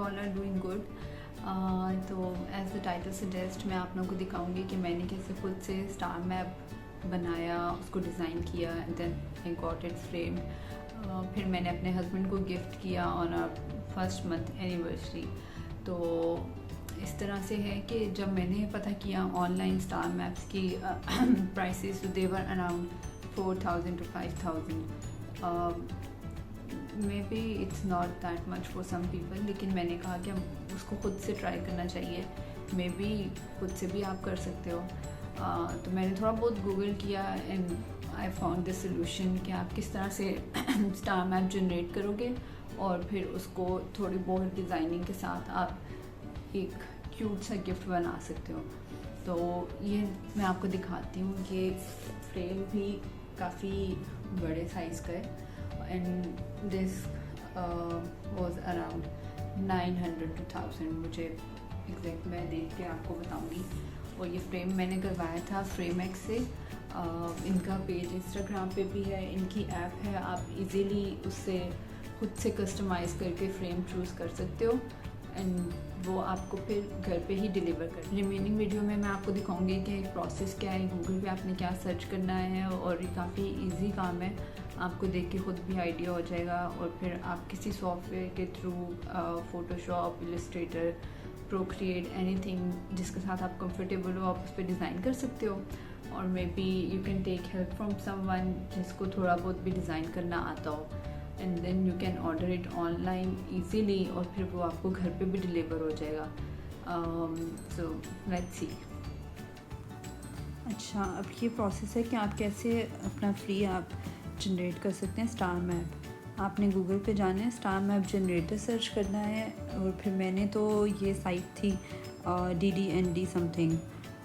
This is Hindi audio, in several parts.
All are doing good. तो एज द टाइटल सजेस्ट मैं आप लोगों को दिखाऊंगी कि मैंने कैसे खुद से स्टार मैप बनाया, उसको डिज़ाइन किया and then I got it's framed. फिर मैंने अपने हस्बैंड को गिफ्ट किया on our first month anniversary. तो इस तरह से है कि जब मैंने पता किया ऑनलाइन स्टार मैप्स की प्राइसेस, तो they were around 4,000 to 5,000। Maybe it's not that much for some people, लेकिन मैंने कहा कि हम उसको खुद से ट्राई करना चाहिए। मे बी खुद से भी आप कर सकते हो। तो मैंने थोड़ा बहुत गूगल किया and I found this solution कि आप किस तरह से स्टार मैप जनरेट करोगे और फिर उसको थोड़ी बहुत डिज़ाइनिंग के साथ आप एक क्यूट सा गिफ्ट बना सकते हो। तो ये मैं आपको दिखाती हूँ। ये फ्रेम भी काफ़ी बड़े साइज़ का है and this was around 900 to 1000, मुझे एग्जैक्ट मैं देख के आपको बताऊंगी। और ये फ्रेम मैंने करवाया था फ्रेमएक्स से। इनका पेज इंस्टाग्राम पे भी है, इनकी ऐप है, आप इजीली उससे खुद से कस्टमाइज़ करके फ्रेम चूज़ कर सकते हो एंड वो आपको फिर घर पे ही डिलीवर कर। रिमेनिंग वीडियो में मैं आपको दिखाऊंगी कि प्रोसेस क्या है, गूगल पे आपने क्या सर्च करना है, और ये काफ़ी इजी काम है, आपको देख के खुद भी आइडिया हो जाएगा। और फिर आप किसी सॉफ्टवेयर के through Photoshop, Illustrator, Procreate, anything जिसके साथ आप कंफर्टेबल हो आप उस पर डिज़ाइन कर सकते हो। और maybe you can take help from someone जिसको थोड़ा बहुत भी डिज़ाइन करना आता हो and then you can order it online easily और फिर वो आपको घर पे भी डिलीवर हो जाएगा। So let's see. अच्छा, अब ये प्रोसेस है कि आप कैसे अपना फ्री आप जनरेट कर सकते हैं स्टार मैप। आपने गूगल पे जाना है, स्टार मैप जनरेटर सर्च करना है। और फिर मैंने तो ये साइट थी DDND समथिंग,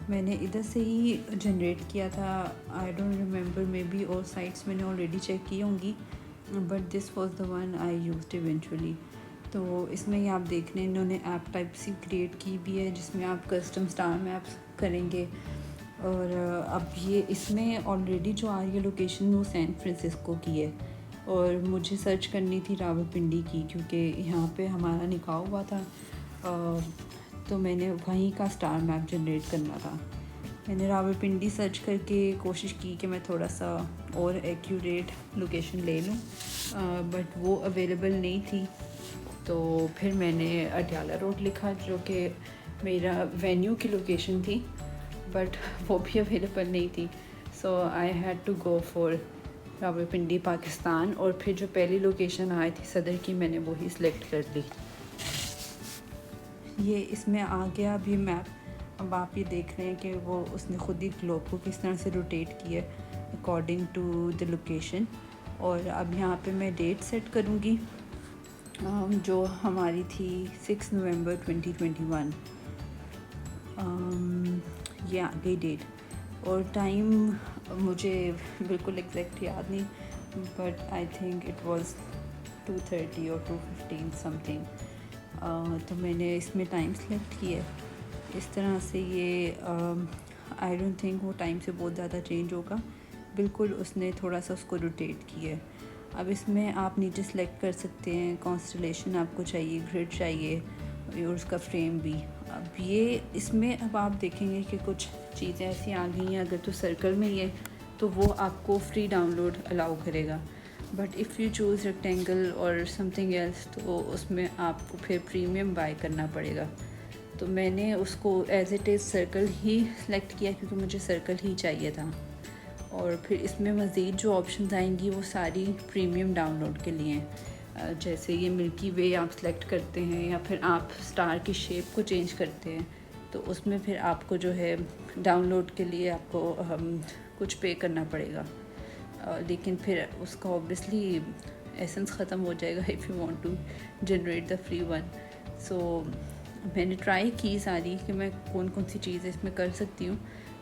मैंने इधर से ही जनरेट किया था। I don't remember, may be और साइट्स मैंने ऑलरेडी चेक की होंगी, but this was the one I used eventually. तो इसमें ही आप देख रहे हैं इन्होंने ऐप टाइप सी क्रिएट की भी है जिसमें आप कस्टम स्टार मैप्स करेंगे। और अब ये इसमें ऑलरेडी जो आ रही है लोकेशन वो सैन फ्रांसिस्को की है और मुझे सर्च करनी थी रावलपिंडी की, क्योंकि यहाँ पे हमारा निकाह हुआ था। तो मैंने वहीं का स्टार मैप जनरेट करना था। मैंने रावलपिंडी सर्च करके कोशिश की कि मैं थोड़ा सा और एक्यूरेट लोकेशन ले लूँ, बट वो अवेलेबल नहीं थी। तो फिर मैंने अडयाला रोड लिखा जो कि मेरा वेन्यू की लोकेशन थी, बट वो भी अवेलेबल नहीं थी। So I had to go for Rawalpindi Pakistan. और फिर जो पहली लोकेशन आई थी सदर की, मैंने वही सिलेक्ट कर ली। ये इसमें आ गया अभी मैप। अब आप ये देख रहे हैं कि वो उसने ख़ुद ही ग्लोब को किस तरह से रोटेट किया अकॉर्डिंग टू द लोकेशन। और अब यहाँ पे मैं डेट सेट करूँगी जो हमारी थी 6 नवंबर 2021। ये आ गई डेट और टाइम मुझे बिल्कुल एग्जैक्ट याद नहीं, but I think it was 2:30 और 2:15 समथिंग। तो मैंने इसमें टाइम सेलेक्ट किया इस तरह से। ये आई डोंट थिंक वो टाइम से बहुत ज़्यादा चेंज होगा, बिल्कुल उसने थोड़ा सा उसको रोटेट किया। अब इसमें आप नीचे सेलेक्ट कर सकते हैं कॉन्स्टलेशन आपको चाहिए, ग्रिड चाहिए और उसका फ्रेम भी। अब ये इसमें अब आप देखेंगे कि कुछ चीज़ें ऐसी आ गई हैं, अगर तो सर्कल में ही है तो वो आपको फ्री डाउनलोड अलाउ करेगा, but if you choose rectangle और समथिंग एल्स तो उसमें आपको फिर प्रीमियम बाय करना पड़ेगा। तो मैंने उसको एज इट इज़ सर्कल ही सिलेक्ट किया क्योंकि मुझे सर्कल ही चाहिए था। और फिर इसमें मज़ीद जो ऑप्शंस आएंगी वो सारी प्रीमियम डाउनलोड के लिए हैं। जैसे ये मिल्की वे आप सेलेक्ट करते हैं या फिर आप स्टार की शेप को चेंज करते हैं, तो उसमें फिर आपको जो है डाउनलोड के लिए आपको कुछ पे करना पड़ेगा। लेकिन फिर उसका ऑब्वियसली एसेंस ख़त्म हो जाएगा if you want to generate the free one. So मैंने ट्राई की सारी कि मैं कौन कौन सी चीज़ें इसमें कर सकती हूँ,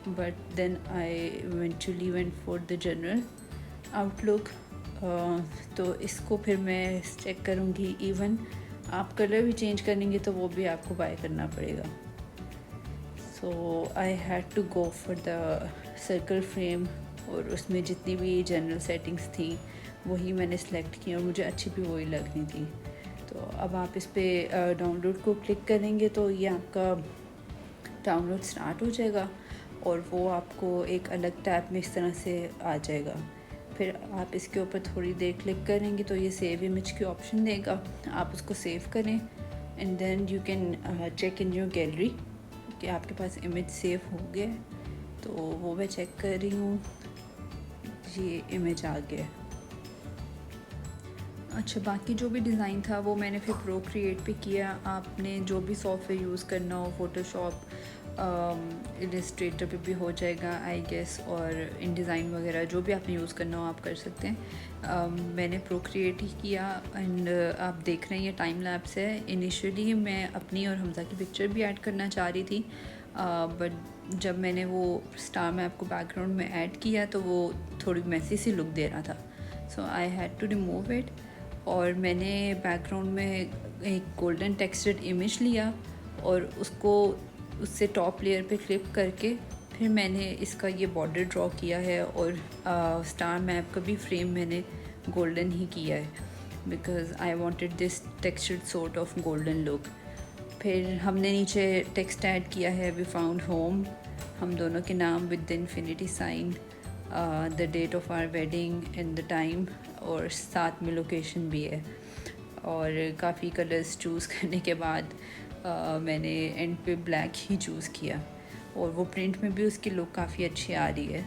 but then I eventually went for the general outlook. तो इसको फिर मैं चेक करूँगी। इवन आप कलर भी चेंज करेंगे तो वो भी आपको बाय करना पड़ेगा। So I had to go for the circle frame और उसमें जितनी भी जनरल सेटिंग्स थी वही मैंने सेलेक्ट की और मुझे अच्छी भी वही लगनी थी। तो अब आप इस पर डाउनलोड को क्लिक करेंगे तो ये आपका डाउनलोड स्टार्ट हो जाएगा और वो आपको एक अलग टैब में इस तरह से आ जाएगा। फिर आप इसके ऊपर थोड़ी देर क्लिक करेंगे तो ये सेव इमेज की ऑप्शन देगा, आप उसको सेव करें and then you can check in your gallery कि आपके पास इमेज सेव हो गया। तो वो मैं चेक कर रही हूँ, ये इमेज आ गया। अच्छा, बाकी जो भी डिज़ाइन था वो मैंने फिर प्रोक्रिएट पे किया। आपने जो भी सॉफ्टवेयर यूज़ करना हो, फ़ोटोशॉप, इलस्ट्रेटर पे भी हो जाएगा आई गेस, और इन डिज़ाइन वगैरह जो भी आपने यूज़ करना हो आप कर सकते हैं। मैंने प्रोक्रिएट ही किया एंड आप देख रहे हैं ये टाइम लैप्स है। इनिशियली मैं अपनी और हमज़ा की पिक्चर भी ऐड करना चाह रही थी, बट जब मैंने वो स्टार मैप को बैकग्राउंड में ऐड किया तो वो थोड़ी मैसी सी लुक दे रहा था, so I had to remove it. और मैंने बैकग्राउंड में एक गोल्डन टेक्सचर्ड इमेज लिया और उसको उससे टॉप लेयर पे क्लिक करके फिर मैंने इसका ये बॉर्डर ड्रॉ किया है और स्टार मैप का भी फ्रेम मैंने गोल्डन ही किया है because I wanted this textured sort of golden look. फिर हमने नीचे टेक्स्ट ऐड किया है, वी फाउंड होम, हम दोनों के नाम with the infinity sign, the date of our wedding and the time, और साथ में लोकेशन भी है। और काफ़ी कलर्स चूज़ करने के बाद मैंने एंड पे ब्लैक ही चूज़ किया और वो प्रिंट में भी उसकी लुक काफ़ी अच्छी आ रही है।